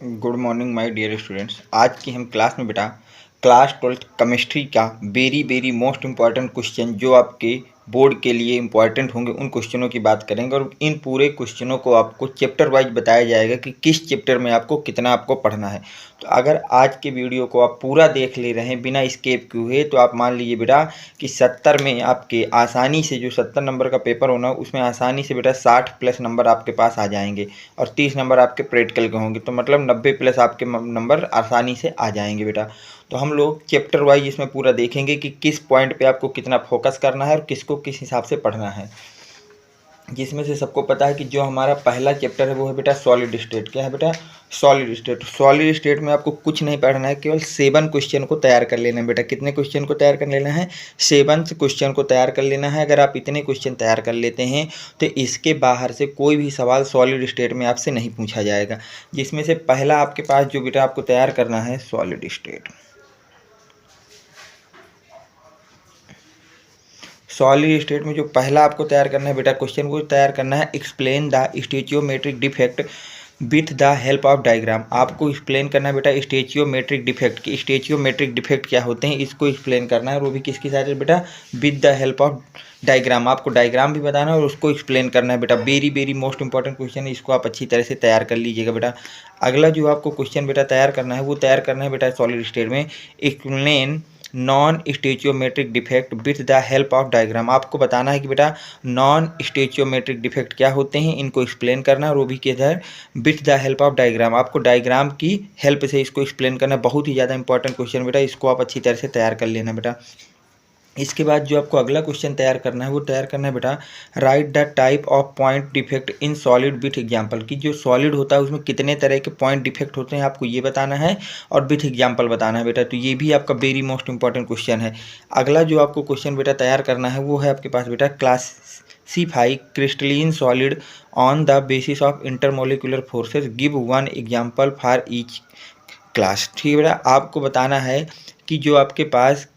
Good morning my dear students. आज की हम क्लास में बेटा क्लास 12th केमिस्ट्री का वेरी मोस्ट इम्पॉर्टेंट क्वेश्चन जो आपके बोर्ड के लिए इम्पॉर्टेंट होंगे उन क्वेश्चनों की बात करेंगे और इन पूरे क्वेश्चनों को आपको चैप्टर वाइज बताया जाएगा कि किस चैप्टर में आपको कितना आपको पढ़ना है। तो अगर आज के वीडियो को आप पूरा देख ले रहे हैं बिना स्किप किए तो आप मान लीजिए बेटा कि 70 में आपके आसानी से जो 70 नंबर का पेपर होना उसमें आसानी से बेटा 60+ नंबर आपके पास आ जाएंगे और 30 नंबर आपके प्रैक्टिकल के होंगे, तो मतलब 90+ आपके नंबर आसानी से आ जाएंगे बेटा। तो हम लोग चैप्टर वाइज इसमें पूरा देखेंगे कि किस पॉइंट पे आपको कितना फोकस करना है और किसको किस हिसाब से पढ़ना है। जिसमें से सबको पता है कि जो हमारा पहला चैप्टर है वो है बेटा सॉलिड स्टेट। क्या है बेटा? Solid state. सॉलिड स्टेट में आपको कुछ नहीं पढ़ना है, केवल 7 क्वेश्चन को तैयार कर लेना है बेटा। कितने क्वेश्चन को तैयार कर लेना है? 7 क्वेश्चन को तैयार कर लेना है। अगर आप इतने क्वेश्चन तैयार कर लेते हैं तो इसके बाहर से कोई भी सवाल सॉलिड स्टेट में आपसे नहीं पूछा जाएगा। जिसमें से पहला आपके पास जो बेटा आपको तैयार करना है सॉलिड स्टेट। सॉलिड स्टेट में जो पहला आपको तैयार करना है बेटा क्वेश्चन को तैयार करना है explain the stoichiometric defect with the help of diagram. आपको एक्सप्लेन करना है बेटा स्टेचियोमेट्रिक डिफेक्ट की स्टेचियोमेट्रिक डिफेक्ट क्या होते हैं इसको एक्सप्लेन करना है, और वो भी किसकी सहायता से बेटा? With the help of diagram. आपको डायग्राम भी बताना है और उसको एक्सप्लेन करना है बेटा। वेरी मोस्ट इंपॉर्टेंट क्वेश्चन है, इसको आप अच्छी तरह से तैयार कर लीजिएगा बेटा। अगला जो आपको क्वेश्चन बेटा तैयार करना है वो तैयार करना है बेटा सॉलिड स्टेट में explain non stoichiometric defect with the help of diagram. आपको बताना है कि बेटा नॉन स्टेचियोमेट्रिक डिफेक्ट क्या होते हैं, इनको एक्सप्लेन करना है और वो भी किधर? With the help of diagram. आपको डायग्राम की हेल्प से इसको एक्सप्लेन करना है। बहुत ही ज़्यादा इंपॉर्टेंट क्वेश्चन बेटा, इसको आप अच्छी तरह से तैयार कर लेना बेटा। इसके बाद जो आपको अगला क्वेश्चन तैयार करना है वो तैयार करना है बेटा right the type of point defect in solid with example. कि जो सॉलिड होता है उसमें कितने तरह के पॉइंट डिफेक्ट होते हैं आपको ये बताना है और विथ एग्जांपल बताना है बेटा। तो ये भी आपका वेरी मोस्ट इंपॉर्टेंट क्वेश्चन है। अगला जो आपको क्वेश्चन बेटा तैयार करना है वो है आपके पास बेटा classify crystalline solid on the basis of intermolecular forces, give 1 example for each class. ठीक है बेटा, आपको बताना है कि जो आपके पास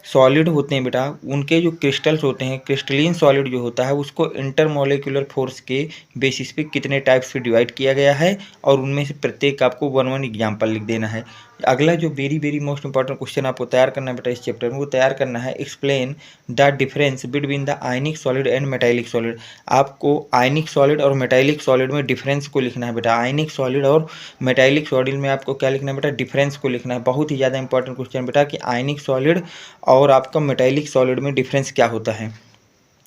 सॉलिड होते हैं बेटा उनके जो क्रिस्टल्स होते हैं, क्रिस्टलीन सॉलिड जो होता है उसको इंटरमोलिकुलर फोर्स के बेसिस पे कितने टाइप से डिवाइड किया गया है और उनमें से प्रत्येक आपको 1 एग्जाम्पल लिख देना है। अगला जो वेरी मोस्ट इंपॉर्टेंट क्वेश्चन आपको तैयार करना है बेटा इस चैप्टर में वो तैयार करना है explain the difference between the ionic solid and metallic solid. आपको आयनिक सॉलिड और मेटालिक सॉलिड में डिफरेंस को लिखना है बेटा। आयनिक सॉलिड और मेटालिक सॉलिड में आपको क्या लिखना है बेटा? डिफरेंस को लिखना है। बहुत ही ज़्यादा इंपॉर्टेंट क्वेश्चन बेटा कि आयनिक सॉलिड और आपका मेटालिक सॉलिड में डिफरेंस क्या होता है।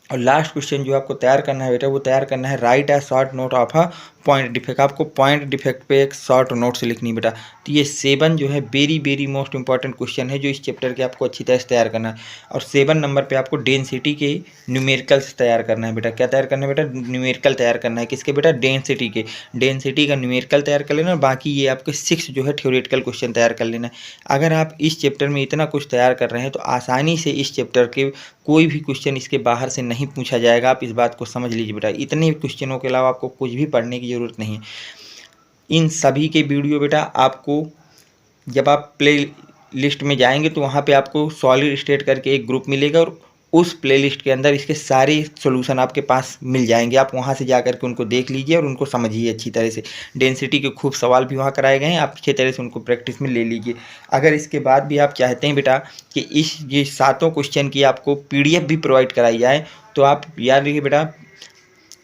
और लास्ट क्वेश्चन जो आपको तैयार करना है बेटा वो तैयार करना है right a short note of a point defect. आपको पॉइंट डिफेक्ट पे एक शॉर्ट नोट से लिखनी है बेटा। तो ये 7 जो है वेरी मोस्ट इंपॉर्टेंट क्वेश्चन है जो इस चैप्टर के आपको अच्छी तरह से तैयार करना है। और 7 नंबर पे आपको डेंसिटी के न्यूमेरिकल्स तैयार करना है बेटा। क्या तैयार करना है बेटा? न्यूमेरिकल तैयार करना है। किसके बेटा? डेंसिटी के। डेंसिटी का न्यूमेरिकल तैयार कर लेना और बाकी ये आपके 6 जो है थ्योरेटिकल क्वेश्चन तैयार कर लेना है। अगर आप इस चैप्टर में इतना कुछ तैयार कर रहे हैं तो आसानी से इस चैप्टर के कोई भी क्वेश्चन इसके बाहर से नहीं पूछा जाएगा। आप इस बात को समझ लीजिए बेटा। इतने क्वेश्चनों के अलावा आपको कुछ भी पढ़ने की ज़रूरत नहीं है। इन सभी के वीडियो बेटा आपको जब आप प्ले लिस्ट में जाएंगे तो वहाँ पे आपको सॉलिड स्टेट करके एक ग्रुप मिलेगा और उस प्लेलिस्ट के अंदर इसके सारे सॉल्यूशन आपके पास मिल जाएंगे। आप वहाँ से जा कर के उनको देख लीजिए और उनको समझिए अच्छी तरह से। डेंसिटी के खूब सवाल भी वहाँ कराए गए हैं, आप अच्छी तरह से उनको प्रैक्टिस में ले लीजिए। अगर इसके बाद भी आप चाहते हैं बेटा कि ये 7 क्वेश्चन की आपको PDF भी प्रोवाइड कराई जाए तो आप याद रखिए बेटा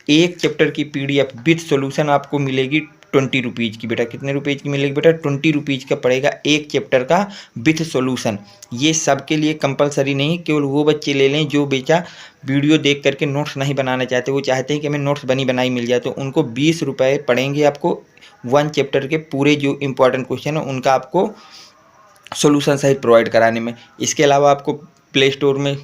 एक चैप्टर की PDF विथ सॉल्यूशन आपको मिलेगी 20 रुपीज़ की बेटा। कितने रुपीज़ की मिलेगी बेटा? 20 रुपीज़ का पड़ेगा एक चैप्टर का विथ सॉल्यूशन। ये सबके लिए कंपलसरी नहीं, केवल वो बच्चे ले लें जो बेटा वीडियो देख करके नोट्स नहीं बनाना चाहते, वो चाहते हैं कि हमें नोट्स बनी बनाई मिल जाए, तो उनको 20 रुपये पड़ेंगे आपको 1 चैप्टर के पूरे जो इंपॉर्टेंट क्वेश्चन है उनका आपको सॉल्यूशन सहित प्रोवाइड कराने में। इसके अलावा आपको प्ले स्टोर में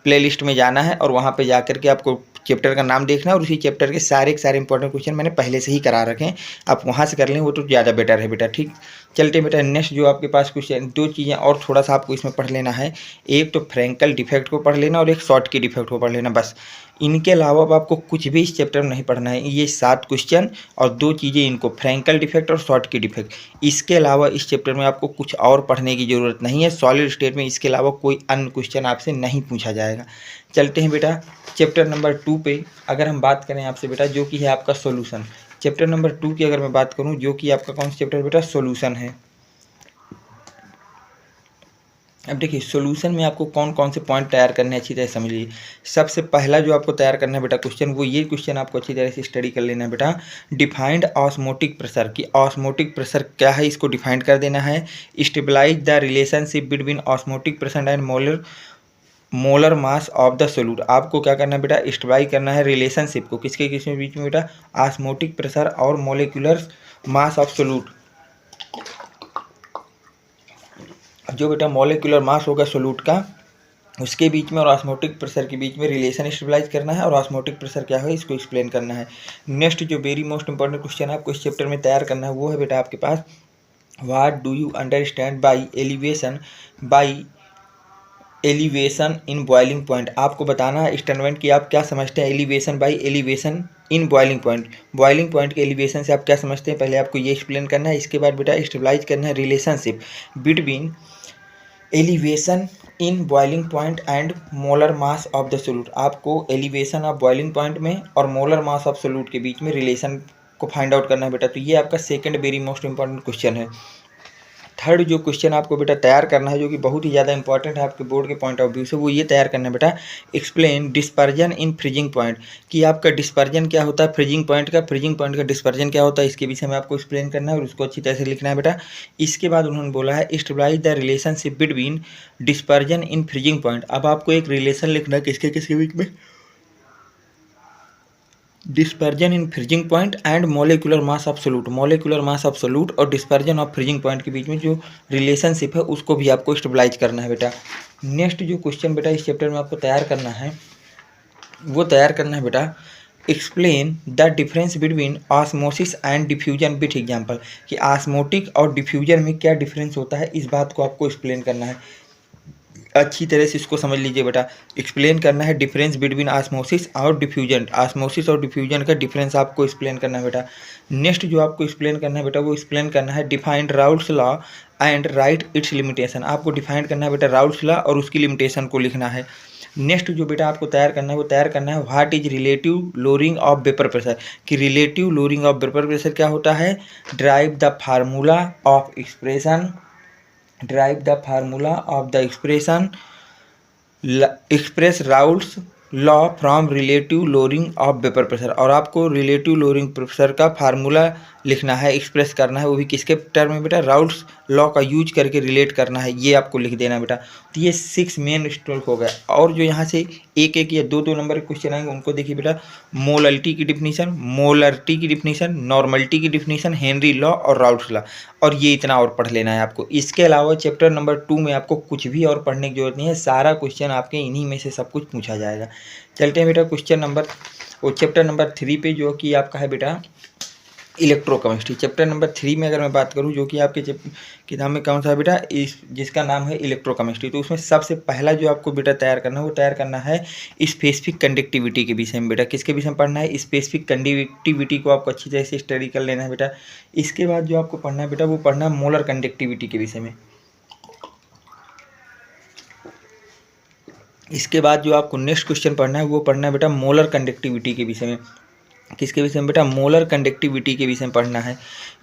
प्ले लिस्ट में जाना है और वहाँ पे जा कर के आपको चैप्टर का नाम देखना है और उसी चैप्टर के सारे इंपॉर्टेंट क्वेश्चन मैंने पहले से ही करा रखे हैं, आप वहाँ से कर लें, वो तो ज़्यादा बेटर है बेटा। ठीक, चलते बेटा नेक्स्ट जो आपके पास क्वेश्चन 2 चीज़ें और थोड़ा सा आपको इसमें पढ़ लेना है। एक तो फ्रैंकल डिफेक्ट को पढ़ लेना और एक शॉर्ट की डिफेक्ट को पढ़ लेना, बस। इनके अलावा अब आपको कुछ भी इस चैप्टर में नहीं पढ़ना है। ये 7 क्वेश्चन और 2 चीज़ें, इनको फ्रैंकल डिफेक्ट और शॉर्ट की डिफेक्ट। इसके अलावा इस चैप्टर में आपको कुछ और पढ़ने की ज़रूरत नहीं है। सॉलिड स्टेट में इसके अलावा कोई अन्य क्वेश्चन आपसे नहीं पूछा जाएगा। चलते हैं बेटा चैप्टर नंबर 2 पे। अगर हम बात करें आपसे बेटा जो कि है आपका सॉल्यूशन, चैप्टर नंबर 2 की अगर मैं बात करूं, जो कि आपका कौन सा चैप्टर बेटा, सॉल्यूशन है। अब देखिए सॉल्यूशन में आपको कौन कौन से पॉइंट तैयार करने हैं अच्छी तरह समझ लीजिए। सबसे पहला जो आपको तैयार करना है बेटा क्वेश्चन, वो ये क्वेश्चन आपको अच्छी तरह से स्टडी कर लेना है बेटा। डिफाइंड ऑस्मोटिक प्रेशर, कि ऑस्मोटिक प्रेशर क्या है इसको डिफाइंड कर देना है। Stabilize the relationship between osmotic pressure and molar mass of the solute. आपको क्या करना है बेटा, स्टेबलाइज करना है रिलेशनशिप को, किसके किसके बीच में बेटा, ऑस्मोटिक प्रेशर और मोलिकुलर मास ऑफ सोल्यूट। जो बेटा मॉलिक्यूलर मास होगा सोल्यूट का, उसके बीच में और ऑस्मोटिक प्रेशर के बीच में रिलेशन स्टेबलाइज करना है, और ऑस्मोटिक प्रेशर क्या है इसको एक्सप्लेन करना है। नेक्स्ट जो वेरी मोस्ट इंपॉर्टेंट क्वेश्चन आपको इस चैप्टर में तैयार करना है, वो है बेटा आपके पास, what do you understand by elevation in boiling point. आपको बताना है स्टेटमेंट कि आप क्या समझते हैं elevation by elevation in boiling point. Boiling point के एलिवेशन से आप क्या समझते हैं, पहले आपको ये एक्सप्लेन करना है। इसके बाद बेटा स्टेबलाइज करना है relationship between elevation in boiling point and molar mass of the solute. आपको एलिवेशन ऑफ बॉइलिंग पॉइंट में और मोलर मास ऑफ सोल्यूट के बीच में रिलेशन को फाइंड आउट करना है बेटा। तो ये आपका second very most important question है। थर्ड जो क्वेश्चन आपको बेटा तैयार करना है, जो कि बहुत ही ज़्यादा इंपॉर्टेंट है आपके बोर्ड के पॉइंट ऑफ व्यू से, वो ये तैयार करना है बेटा, explain dispersion in freezing point. कि आपका डिस्पर्जन क्या होता है फ्रीजिंग पॉइंट का डिस्पर्जन क्या होता है, इसके विषय में आपको एक्सप्लेन करना है और उसको अच्छी तरह से लिखना है बेटा। इसके बाद उन्होंने बोला है stabilize the relationship between dispersion in freezing point. अब आपको एक रिलेशन लिखना है किसके किसके बीच में, dispersion in freezing point and molecular mass of solute. Molecular mass of solute और डिस्पर्जन ऑफ फ्रीजिंग पॉइंट के बीच में जो रिलेशनशिप है उसको भी आपको स्टेबलाइज करना है बेटा। नेक्स्ट जो क्वेश्चन बेटा इस चैप्टर में आपको तैयार करना है, वो तैयार करना है बेटा, explain the difference between osmosis and diffusion with example. कि ऑस्मोटिक और डिफ्यूजन में क्या डिफरेंस होता है, इस बात को आपको एक्सप्लेन करना है। अच्छी तरह से इसको समझ लीजिए बेटा। एक्सप्लेन करना है डिफरेंस बिटवीन ऑस्मोसिस और डिफ्यूजन। ऑस्मोसिस और डिफ्यूजन का डिफरेंस आपको एक्सप्लेन करना है बेटा। नेक्स्ट जो आपको एक्सप्लेन करना है बेटा, वो एक्सप्लेन करना है defined Raoult's law and right it's limitation. आपको डिफाइन करना है बेटा राउल्स लॉ और उसकी लिमिटेशन को लिखना है। नेक्स्ट जो बेटा आपको तैयार करना है, वो तैयार करना है what is relative lowering of vapour pressure. कि relative lowering of vapour pressure क्या होता है, derive the formula of expression express Raoult's law from relative lowering of vapour pressure. और आपको रिलेटिव लोअरिंग प्रेशर का फार्मूला लिखना है, एक्सप्रेस करना है, वो भी किसके टर्म में बेटा, राउल्स लॉ का यूज करके रिलेट करना है, ये आपको लिख देना बेटा। तो ये 6 मेन स्ट्रोक हो गया। और जो यहाँ से एक एक या दो नंबर के क्वेश्चन आएंगे उनको देखिए बेटा, मोलरिटी की डिफिनीशन, नॉर्मलिटी की डिफिनीशन, हेनरी लॉ और राउल्स लॉ, और ये इतना और पढ़ लेना है आपको। इसके अलावा चैप्टर नंबर 2 में आपको कुछ भी और पढ़ने की जरूरत नहीं है, सारा क्वेश्चन आपके इन्हीं में से सब कुछ पूछा जाएगा। चलते हैं बेटा चैप्टर नंबर 3 पे, जो कि आपका है बेटा इलेक्ट्रोकेमिस्ट्री। चैप्टर नंबर 3 में अगर मैं बात करूं, जो कि आपके किताब में कौन सा है बेटा, जिसका नाम है इलेक्ट्रोकेमिस्ट्री। तो उसमें सबसे पहला जो आपको बेटा तैयार करना है, वो तैयार करना है स्पेसिफिक कंडक्टिविटी के विषय में बेटा। किसके विषय में पढ़ना है, स्पेसिफिक कंडक्टिविटी को आपको अच्छी तरह से स्टडी कर लेना है बेटा। इसके बाद जो आपको पढ़ना है बेटा, वो पढ़ना है मोलर कंडक्टिविटी के विषय में। इसके बाद जो आपको नेक्स्ट क्वेश्चन पढ़ना है, वो पढ़ना है बेटा मोलर कंडक्टिविटी के विषय में। किसके विषय में बेटा, मोलर कंडक्टिविटी के विषय में पढ़ना है।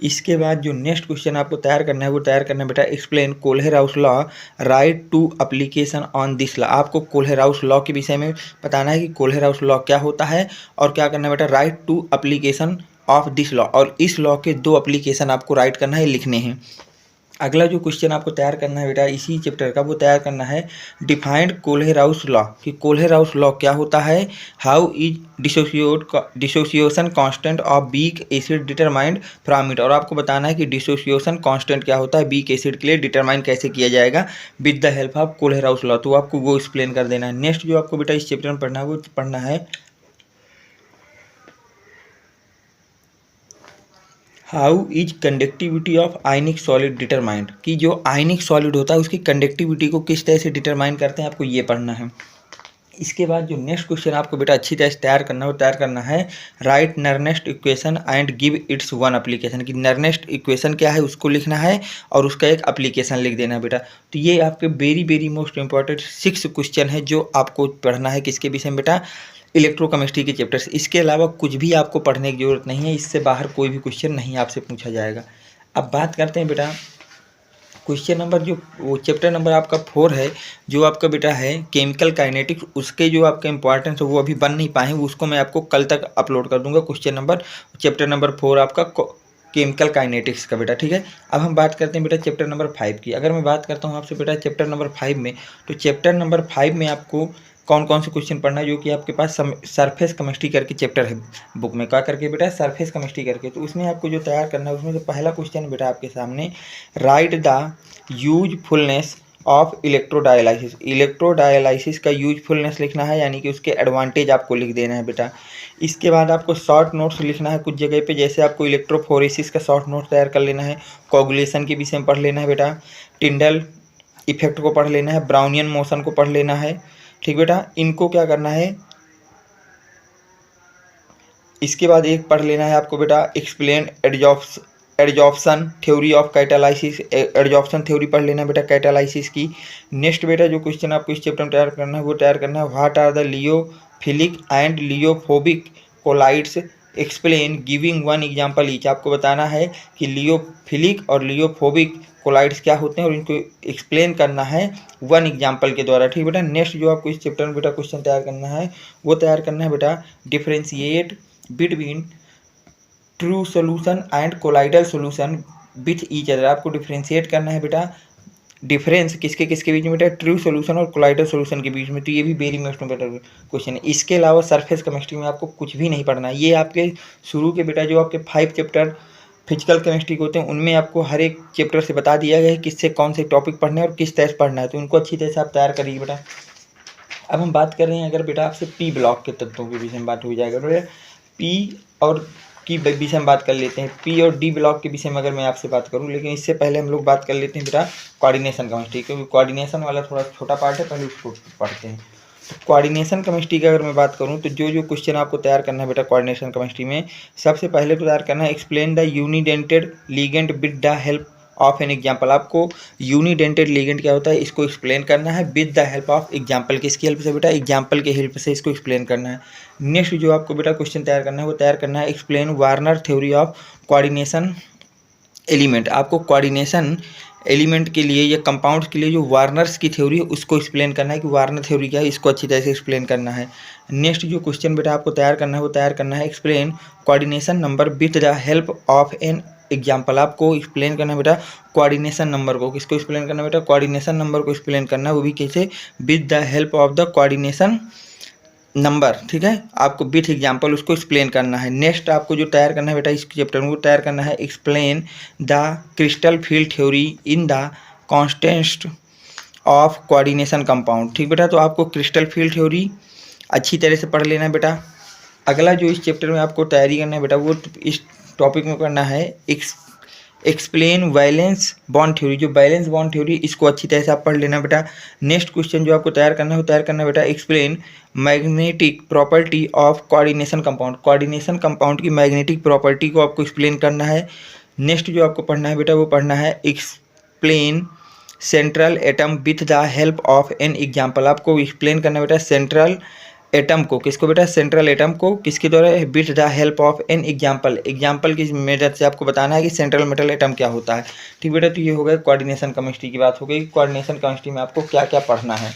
इसके बाद जो नेक्स्ट क्वेश्चन आपको तैयार करना है, वो तैयार करना है बेटा, explain Kohlrausch law write to application on this law. आपको कोल्हे-राउस लॉ के विषय में बताना है कि कोल्हे-राउस लॉ क्या होता है, और क्या करना है बेटा, write to application of this law, और इस लॉ के 2 एप्लीकेशन आपको राइट करना है, लिखने हैं। अगला जो क्वेश्चन आपको तैयार करना है बेटा इसी चैप्टर का, वो तैयार करना है डिफाइंड कोल्हे-राउस लॉ। कि कोल्हे-राउस लॉ क्या होता है, how is dissociation constant of weak acid determined from it. और आपको बताना है कि डिसोसिएशन कांस्टेंट क्या होता है वीक एसिड के लिए, डिटरमाइन कैसे किया जाएगा with the help of Kohlrausch law. तो आपको वो एक्सप्लेन कर देना है। नेक्स्ट जो आपको बेटा इस चैप्टर में पढ़ना है, वो पढ़ना है how is conductivity of ionic solid determined. कि जो आयनिक सॉलिड होता है उसकी कंडक्टिविटी को किस तरह से डिटरमाइन करते हैं, आपको ये पढ़ना है। इसके बाद जो नेक्स्ट क्वेश्चन आपको बेटा अच्छी तरह से तैयार करना है, वो तैयार करना है write Nernst equation and give its one application. कि नर्नेस्ट इक्वेशन क्या है उसको लिखना है और उसका एक एप्लीकेशन लिख देना है बेटा। तो ये आपके very very most important 6 question है जो आपको पढ़ना है। किसके विषय में बेटा, इलेक्ट्रोकेमिस्ट्री के चैप्टर से। इसके अलावा कुछ भी आपको पढ़ने की ज़रूरत नहीं है, इससे बाहर कोई भी क्वेश्चन नहीं आपसे पूछा जाएगा। अब बात करते हैं बेटा क्वेश्चन नंबर जो वो चैप्टर नंबर आपका 4 है, जो आपका बेटा है केमिकल काइनेटिक्स, उसके जो आपका इंपॉर्टेंस है वो अभी बन नहीं पाए हैं, उसको मैं आपको कल तक अपलोड कर दूंगा। क्वेश्चन नंबर चैप्टर नंबर 4 आपका केमिकल काइनेटिक्स का बेटा, ठीक है। अब हम बात करते हैं बेटा चैप्टर नंबर 5 की। अगर मैं बात करता हूँ आपसे बेटा चैप्टर नंबर 5 में, तो चैप्टर नंबर 5 में आपको कौन कौन से क्वेश्चन पढ़ना है, जो कि आपके पास सरफेस केमिस्ट्री करके चैप्टर है बुक में। क्या करके बेटा, सरफेस केमिस्ट्री करके। तो उसमें आपको जो तैयार करना है, उसमें से पहला क्वेश्चन है बेटा आपके सामने, राइट द यूजफुलनेस ऑफ इलेक्ट्रोडायलाइसिस। इलेक्ट्रोडायलाइसिस का यूजफुलनेस लिखना है, यानी कि उसके एडवांटेज आपको लिख देना है बेटा। इसके बाद आपको शॉर्ट नोट्स लिखना है कुछ जगह पे, जैसे आपको इलेक्ट्रोफोरेसिस का शॉर्ट नोट तैयार कर लेना है, कोगुलेशन के विषय में पढ़ लेना है बेटा, टिंडल इफेक्ट को पढ़ लेना है, ब्राउनियन मोशन को पढ़ लेना है, ठीक बेटा। इनको क्या करना है, इसके बाद एक पढ़ लेना है आपको बेटा explain adsorption theory of catalysis. Adsorption theory पढ़ लेना है बेटा कैटालाइसिस की। नेक्स्ट बेटा जो क्वेश्चन आपको इस चैप्टर में तैयार करना है, वो तैयार करना है what are the lyophilic and lyophobic colloids, explain giving one example each. आपको बताना है कि लियोफिलिक और लियोफोबिक कोलाइड्स क्या होते हैं और इनको एक्सप्लेन करना है वन एग्जाम्पल के द्वारा, ठीक बेटा। नेक्स्ट जो आपको इस चैप्टर में बेटा क्वेश्चन तैयार करना है, वो तैयार करना है बेटा differentiate between true solution and colloidal solution with each other. आपको डिफरेंशिएट करना है बेटा डिफरेंस किसके किसके बीच में बेटा, ट्रू सोल्यूशन और कोलाइडल सोल्यूशन के बीच में। तो ये भी वेरी मोस्ट इंपॉर्टेंट क्वेश्चन है। इसके अलावा सरफेस केमिस्ट्री में आपको कुछ भी नहीं पढ़ना है। ये आपके शुरू के बेटा जो आपके 5 चैप्टर फिजिकल केमिस्ट्री के होते हैं, उनमें आपको हर एक चैप्टर से बता दिया गया है किससे कौन से टॉपिक पढ़ना है और किस तरह से पढ़ना है, तो उनको अच्छी तरह से आप तैयार करिए बेटा। अब हम बात कर रहे हैं, अगर बेटा आपसे पी ब्लॉक के तत्वों के विषय में बात हो जाएगा, तो पी और की विषय में बात कर लेते हैं। पी और डी ब्लॉक के विषय में अगर मैं आपसे बात करूं, लेकिन इससे पहले हम लोग बात कर लेते हैं बेटा कोऑर्डिनेशन केमिस्ट्री, क्योंकि कोऑर्डिनेशन वाला थोड़ा छोटा पार्ट है, पहले उसको पढ़ते हैं। तो कोऑर्डिनेशन केमिस्ट्री की अगर मैं बात करूं, तो जो जो क्वेश्चन आपको तैयार करना है बेटा कोऑर्डिनेशन केमिस्ट्री में, सबसे पहले तो तैयार करना है explain the unidentate ligand with the help of an example. आपको यूनिडेंटेड लिगेंड क्या होता है इसको एक्सप्लेन करना है with the help of example. किसकी हेल्प से बेटा, एग्जाम्पल की हेल्प से इसको एक्सप्लेन करना है। नेक्स्ट जो आपको बेटा क्वेश्चन तैयार करना है, वो तैयार करना है explain Warner theory of coordination element. आपको कोऑर्डिनेशन एलिमेंट के लिए या कंपाउंड्स के लिए जो वार्नर्स की थ्योरी है उसको एक्सप्लेन करना है कि वार्नर थ्योरी क्या है, इसको अच्छी तरह से एक्सप्लेन करना है। नेक्स्ट जो क्वेश्चन बेटा आपको तैयार करना है, वो तैयार करना है explain coordination number with the help of an example. आपको एक्सप्लेन करना है बेटा कोऑर्डिनेशन नंबर को। किसको एक्सप्लेन करना है बेटा, कोऑर्डिनेशन नंबर को एक्सप्लेन करना है, वो भी कैसे, with the help of the coordination number, ठीक है। आपको विथ एग्जाम्पल उसको एक्सप्लेन करना है। नेक्स्ट आपको जो तैयार करना है बेटा इस चैप्टर में, वो तैयार करना है explain the crystal field theory in the constant of coordination compound, ठीक बेटा। तो आपको क्रिस्टल फील्ड थ्योरी अच्छी तरह से पढ़ लेना है बेटा। अगला जो इस चैप्टर में आपको तैयारी करना है बेटा, वो इस टॉपिक में करना है एक्सप्लेन वैलेंस बॉन्ड थ्योरी। जो वैलेंस बॉन्ड थ्योरी, इसको अच्छी तरह से आप पढ़ लेना बेटा। नेक्स्ट क्वेश्चन जो आपको तैयार करना है, वो तैयार करना है बेटा explain magnetic property of coordination compound. Coordination compound की मैग्नेटिक प्रॉपर्टी को आपको एक्सप्लेन करना है। नेक्स्ट जो आपको पढ़ना है बेटा, वो पढ़ना है explain central atom with the help of an example. आपको एक्सप्लेन करना है बेटा सेंट्रल एटम को। किसको बेटा, सेंट्रल एटम को, किसके द्वारा, with the help of an example. Example की मदद से आपको बताना है कि सेंट्रल मेटल एटम क्या होता है, ठीक बेटा। तो ये हो गया कोऑर्डिनेशन केमिस्ट्री की बात हो गई। कोऑर्डिनेशन केमिस्ट्री में आपको क्या क्या पढ़ना है,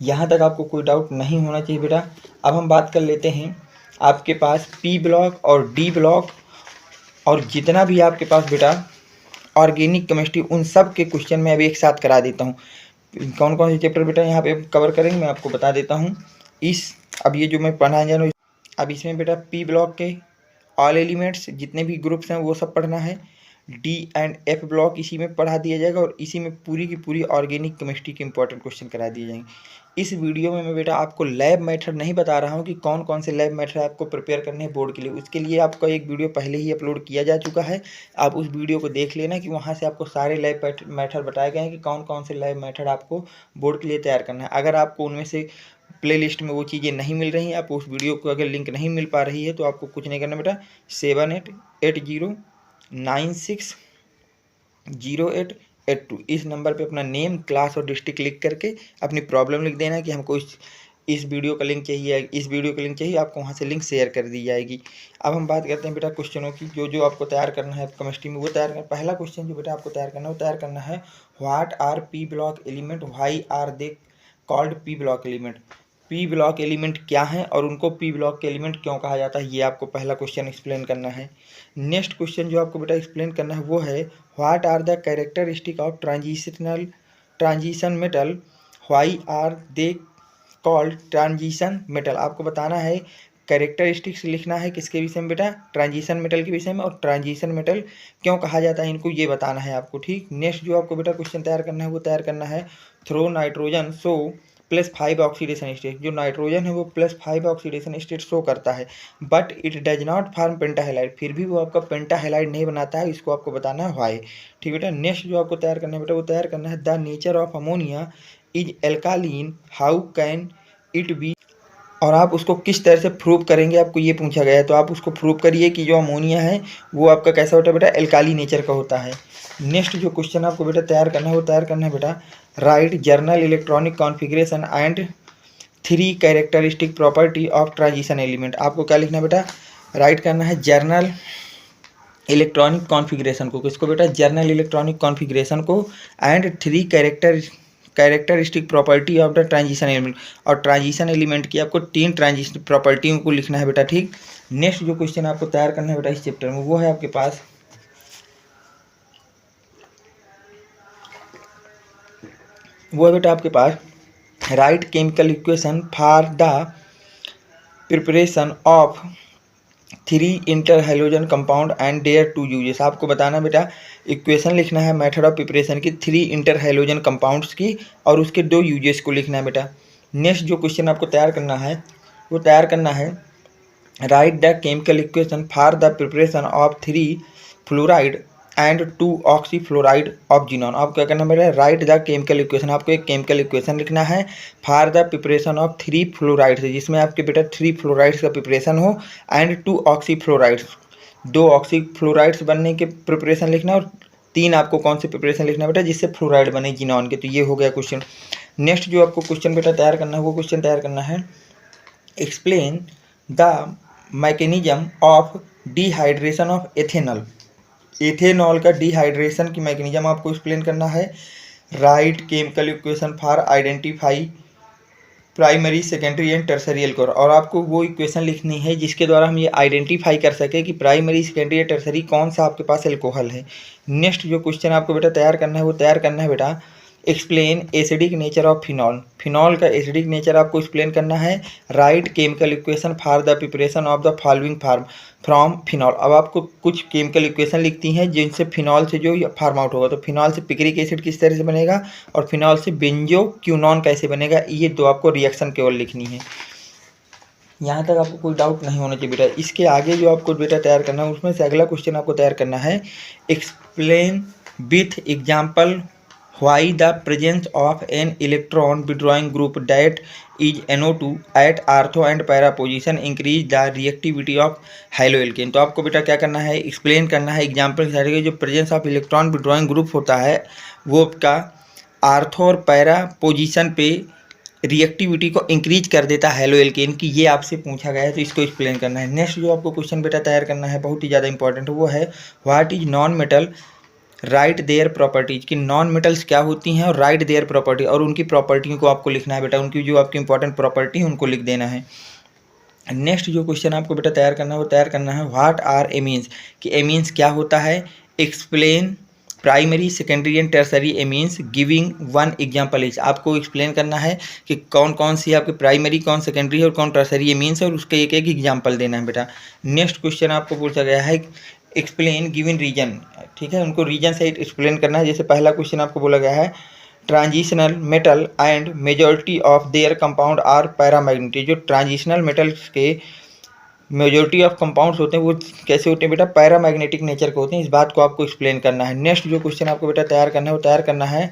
यहाँ तक आपको कोई डाउट नहीं होना चाहिए बेटा। अब हम बात कर लेते हैं आपके पास पी ब्लॉक और डी ब्लॉक और जितना भी आपके पास बेटा ऑर्गेनिक केमिस्ट्री, उन सब के क्वेश्चन मैं अभी एक साथ करा देता हूँ। कौन कौन से चैप्टर बेटा यहाँ पे कवर करेंगे मैं आपको बता देता हूँ। अब ये जो मैं पढ़ाने जा रहा हूँ, अब इसमें बेटा पी ब्लॉक के ऑल एलिमेंट्स जितने भी ग्रुप्स हैं वो सब पढ़ना है। डी एंड एफ ब्लॉक इसी में पढ़ा दिया जाएगा और इसी में पूरी की पूरी ऑर्गेनिक केमिस्ट्री के इंपॉर्टेंट क्वेश्चन करा दिए जाएंगे। इस वीडियो में मैं बेटा आपको लैब मेथड नहीं बता रहा हूँ कि कौन कौन से लैब मेथड आपको प्रिपेयर करने हैं बोर्ड के लिए। उसके लिए आपका एक वीडियो पहले ही अपलोड किया जा चुका है, आप उस वीडियो को देख लेना कि वहाँ से आपको सारे लैब मेथड बताए गए हैं कि कौन कौन से लैब मेथड आपको बोर्ड के लिए तैयार करना है। अगर आपको उनमें से प्लेलिस्ट में वो चीज़ें नहीं मिल रही हैं, आप उस वीडियो को अगर लिंक नहीं मिल पा रही है, तो आपको कुछ नहीं करना बेटा, 7880960882 इस नंबर पे अपना नेम, क्लास और डिस्ट्रिक्ट लिख करके अपनी प्रॉब्लम लिख देना कि हमको इस इस वीडियो का लिंक चाहिए आपको वहाँ से लिंक शेयर कर दी जाएगी। अब हम बात करते हैं बेटा क्वेश्चनों की, जो आपको तैयार करना है केमिस्ट्री में वो तैयार करना। पहला क्वेश्चन जो बेटा आपको तैयार करना है वो तैयार करना है, what are p block element, why are they called p block element. P block element क्या है और उनको पी ब्लॉक के एलिमेंट क्यों कहा जाता है, ये आपको पहला क्वेश्चन एक्सप्लेन करना है। नेक्स्ट क्वेश्चन जो आपको बेटा एक्सप्लेन करना है वो है, what are the characteristic of transition metal, why are they called transition metal. आपको बताना है, कैरेक्टरिस्टिक्स लिखना है किसके विषय में बेटा, ट्रांजिशन मेटल के विषय में, और ट्रांजिशन मेटल क्यों कहा जाता है इनको ये बताना है आपको, ठीक। नेक्स्ट जो आपको बेटा क्वेश्चन तैयार करना है वो तैयार करना है, though nitrogen show +5 oxidation state. जो नाइट्रोजन है वो +5 ऑक्सीडेशन स्टेट शो करता है, but it does not form pentahalide, फिर भी वो आपका पेंटाहेलाइड नहीं बनाता है, इसको आपको बताना है व्हाई, ठीक बेटा। नेक्स्ट जो आपको तैयार करना है बेटा वो तैयार करना है, the nature of ammonia is alkaline, how can it be. और आप उसको किस तरह से प्रूव करेंगे, आपको ये पूछा गया है, तो आप उसको प्रूव करिए कि जो अमोनिया है वो आपका कैसा होता है बेटा, एल्काली नेचर का होता है। नेक्स्ट जो क्वेश्चन आपको बेटा तैयार करना है वो तैयार करना है बेटा, right journal electronic configuration and 3 characteristic property of transition element. आपको क्या लिखना है बेटा, राइट करना है जर्नल इलेक्ट्रॉनिक कॉन्फ़िगरेशन को, किसको बेटा, जर्नल इलेक्ट्रॉनिक कॉन्फ़िगरेशन को, and 3 characteristic property of the transition element. और ट्रांजिशन एलिमेंट की आपको 3 ट्रांजिशन प्रॉपर्टियों को लिखना है बेटा, ठीक। नेक्स्ट जो क्वेश्चन आपको तैयार करना है बेटा इस चैप्टर में वो है आपके पास, वो है बेटा आपके पास, write chemical equation for the preparation of 3 interhalogen compound and their 2 uses. आपको बताना बेटा, इक्वेशन लिखना है मेथड ऑफ प्रिपरेशन की 3 इंटर हैलोजन कंपाउंड्स की, और उसके 2 यूजेस को लिखना है बेटा। नेक्स्ट जो क्वेश्चन आपको तैयार करना है वो तैयार करना है, write the chemical equation for the preparation of 3 fluoride and 2 oxyfluoride of xenon. आपको क्या करना है बेटा, राइट द केमिकल इक्वेशन, आपको एक केमिकल इक्वेशन लिखना है for the preparation of 3 fluorides, जिसमें आपके बेटा 3 फ्लोराइड्स का प्रिपरेशन हो, एंड 2 ऑक्सीफ्लोराइड्स, 2 ऑक्सीफ्लोराइड्स बनने के प्रिपरेशन लिखना, और 3 आपको कौन से प्रिपरेशन लिखना है बेटा जिससे फ्लोराइड बने जीनॉन के। तो ये हो गया क्वेश्चन। नेक्स्ट जो आपको क्वेश्चन बेटा तैयार करना है वो क्वेश्चन तैयार करना है, explain the mechanism of dehydration of ethanol. Ethanol का डिहाइड्रेशन की मैकेनिज्म आपको एक्सप्लेन करना है, right chemical equation for identify primary secondary and tertiary alcohol. और आपको वो इक्वेशन लिखनी है जिसके द्वारा हम ये आइडेंटिफाई कर सके कि प्राइमरी सेकेंडरी या टर्सरी कौन सा आपके पास एल्कोहल है। नेक्स्ट जो क्वेश्चन आपको बेटा तैयार करना है वो तैयार करना है बेटा, explain acidic nature of phenol. Phenol का एसिडिक नेचर आपको एक्सप्लेन करना है, right chemical equation for the preparation of the following from phenol. अब आपको कुछ केमिकल इक्वेशन लिखती हैं जिनसे फिनॉल से जो फार्म आउट होगा, तो फिनॉल से पिक्रिक एसिड किस तरह से बनेगा, और फिनॉल से बेंजोक्विनोन कैसे बनेगा, ये 2 आपको रिएक्शन केवल लिखनी है। यहाँ तक आपको कोई डाउट नहीं होना चाहिए बेटा। इसके आगे जो आपको बेटा तैयार करना है उसमें से अगला क्वेश्चन आपको तैयार करना है, explain with example why the presence of an electron withdrawing group that is NO2 at ortho and para position increase the reactivity of haloalkane. तो आपको बेटा क्या करना है, एक्सप्लेन करना है एग्जाम्पल के साथ, जो presence of electron withdrawing group होता है वो आपका आर्थो और पैरा पोजिशन पे रिएक्टिविटी को इंक्रीज कर देता है हैलोएल्केन की, ये आपसे पूछा गया है, तो इसको एक्सप्लेन करना है। नेक्स्ट जो आपको क्वेश्चन बेटा तैयार करना है बहुत ही ज़्यादा इंपॉर्टेंट, वो है what is non metal, right their properties. कि नॉन मेटल्स क्या होती हैं और राइट देयर प्रॉपर्टी, और उनकी प्रॉपर्टियों को आपको लिखना है बेटा, उनकी जो आपकी इंपॉर्टेंट प्रॉपर्टी है उनको लिख देना है। नेक्स्ट जो क्वेश्चन आपको बेटा तैयार करना है वो तैयार करना है, व्हाट आर एमीन्स। कि एमीन्स क्या होता है, explain primary secondary and tertiary amines giving 1 example is. आपको एक्सप्लेन करना है कि कौन कौन सी आपके प्राइमरी, कौन सेकेंडरी है और कौन टर्सरी एमीन्स है, और उसके एक एक एग्जाम्पल देना है बेटा। नेक्स्ट क्वेश्चन आपको पूछा गया है, एक्सप्लेन गिवन रीजन। ठीक है, उनको रीजन से एक्सप्लेन करना है। जैसे पहला क्वेश्चन आपको बोला गया है, transitional metal and majority of their compound are paramagnetic. जो ट्रांजिशनल मेटल्स के मेजॉरिटी ऑफ कंपाउंड्स होते हैं वो कैसे होते हैं बेटा, पैरामैग्नेटिक नेचर के होते हैं, इस बात को आपको एक्सप्लेन करना है। नेक्स्ट जो क्वेश्चन आपको बेटा तैयार करना है वो तैयार करना है,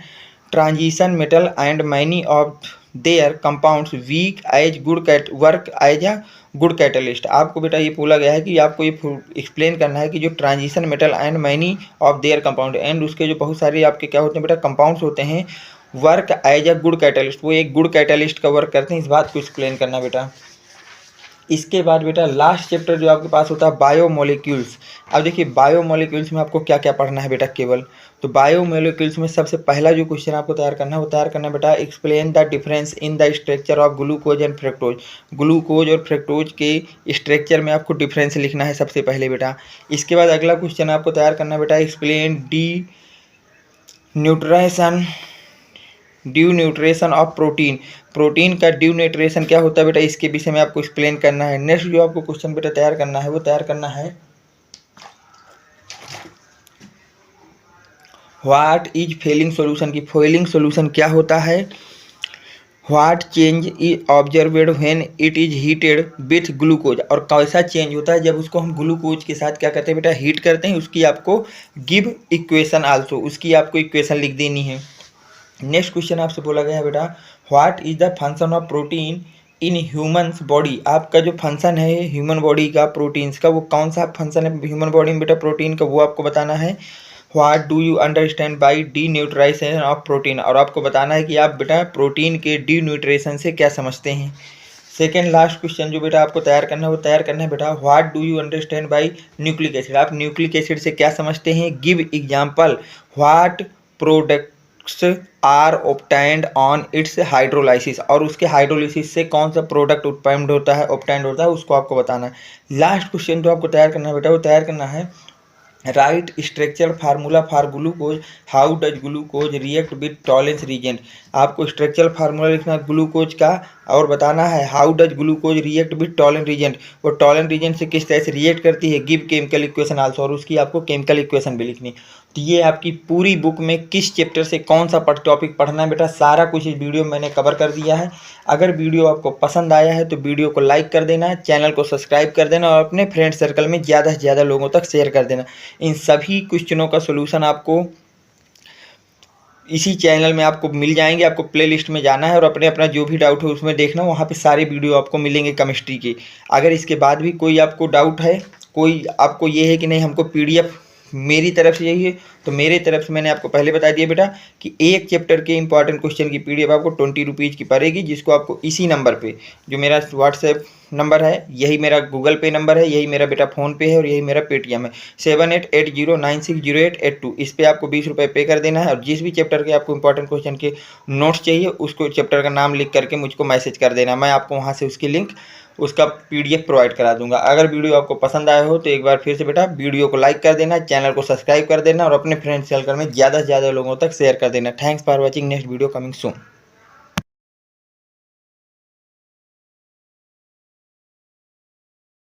transition metal and many of their compounds weak as good work as a good catalyst. आपको बेटा ये बोला गया है कि आपको ये एक्सप्लेन करना है कि जो transition metal and many of their compound, and उसके जो बहुत सारे आपके क्या होते हैं बेटा कंपाउंड्स होते हैं, work as a good catalyst, वो एक गुड कैटलिस्ट का वर्क करते हैं, इस बात को एक्सप्लेन करना बेटा। इसके बाद बेटा लास्ट चैप्टर जो आपके पास होता है बायोमोलिक्यूल्स। अब देखिए बायोमोलिक्यूल्स में आपको क्या क्या पढ़ना है बेटा केवल, तो बायोमोलिक्यूल्स में सबसे पहला जो क्वेश्चन आपको तैयार करना है वो तैयार करना है बेटा, explain the difference in the structure of glucose and fructose. Glucose और फ्रक्टोज के स्ट्रक्चर में आपको डिफरेंस लिखना है सबसे पहले बेटा। इसके बाद अगला क्वेश्चन आपको तैयार करना है बेटा, explain due nutrition of protein. Protein का ड्यू न्यूट्रिशन क्या होता है बेटा, इसके विषय में आपको एक्सप्लेन करना है। नेक्स्ट जो आपको क्वेश्चन बेटा तैयार करना है वो तैयार करना है, व्हाट इज फेलिंग सॉल्यूशन की फेलिंग सॉल्यूशन क्या होता है। What change is observed when it is heated with glucose, और कैसा चेंज होता है जब उसको हम ग्लूकोज के साथ क्या करते हैं बेटा, हीट करते हैं। उसकी आपको गिव इक्वेशन आल्सो, उसकी आपको इक्वेशन लिख देनी है। नेक्स्ट क्वेश्चन आपसे बोला गया है बेटा, what is the function of protein in humans body. आपका जो फंक्शन है ह्यूमन बॉडी का प्रोटीन्स का, वो कौन सा फंक्शन है ह्यूमन बॉडी में बेटा प्रोटीन का, वो आपको बताना है। What do you understand by D neutralisation of protein, और आपको बताना है कि आप बेटा प्रोटीन के डी न्यूट्रिशन से क्या समझते हैं। सेकेंड लास्ट क्वेश्चन जो बेटा आपको तैयार करना है वो तैयार करना है बेटा, what do you understand by nucleic acid. आप न्यूक्लिक एसिड से क्या समझते हैं, give example. What products are obtained on its hydrolysis, और उसके हाइड्रोलाइसिस से कौन सा प्रोडक्ट ऑब्टेन्ड होता है उसको आपको बताना है। लास्ट क्वेश्चन जो आपको तैयार करना है बेटा वो तैयार करना है, write structure formula for glucose, how does glucose react with Tollens reagent. आपको स्ट्रक्चरल फार्मूला लिखना है ग्लूकोज का, और बताना है how does glucose react with Tollens reagent, वो टॉलेंट रीजेंट से किस तरह से रिएक्ट करती है। गिव केमिकल इक्वेशन आल्सो, और उसकी आपको केमिकल इक्वेशन भी लिखनी। तो ये आपकी पूरी बुक में किस चैप्टर से कौन सा टॉपिक पढ़ना है बेटा, सारा कुछ इस वीडियो में मैंने कवर कर दिया है। अगर वीडियो आपको पसंद आया है तो वीडियो को लाइक कर देना, चैनल को सब्सक्राइब कर देना, और अपने फ्रेंड सर्कल में ज़्यादा से ज़्यादा लोगों तक शेयर कर देना। इन सभी क्वेश्चनों का सोल्यूशन आपको इसी चैनल में आपको मिल जाएंगे। आपको प्लेलिस्ट में जाना है और अपने अपना जो भी डाउट है उसमें देखना, वहाँ पे सारे वीडियो आपको मिलेंगे केमिस्ट्री के। अगर इसके बाद भी कोई आपको डाउट है, कोई आपको ये है कि नहीं हमको PDF मेरी तरफ से चाहिए, तो मेरे तरफ से मैंने आपको पहले बता दिया बेटा कि एक चैप्टर के इंपॉर्टेंट क्वेश्चन की PDF आपको 20 रुपीज़ की पड़ेगी, जिसको आपको इसी नंबर पे, जो मेरा व्हाट्सएप नंबर है, यही मेरा गूगल पे नंबर है, यही मेरा बेटा फ़ोनपे है, और यही मेरा पेटीएम है 7880960882। इस पर आपको 20 रुपये पे कर देना है, और जिस भी चैप्टर के आपको इंपॉर्टेंट क्वेश्चन के नोट्स चाहिए उसको चैप्टर का नाम लिख करके मुझको मैसेज कर देना, मैं आपको वहाँ से उसकी लिंक उसका PDF प्रोवाइड करा दूंगा। अगर वीडियो आपको पसंद आया हो तो एक बार फिर से बेटा वीडियो को लाइक कर देना, चैनल को सब्सक्राइब कर देना, और अपने फ्रेंड सर्कल में ज़्यादा से ज़्यादा लोगों तक शेयर कर देना। Thanks for watching, next video coming soon.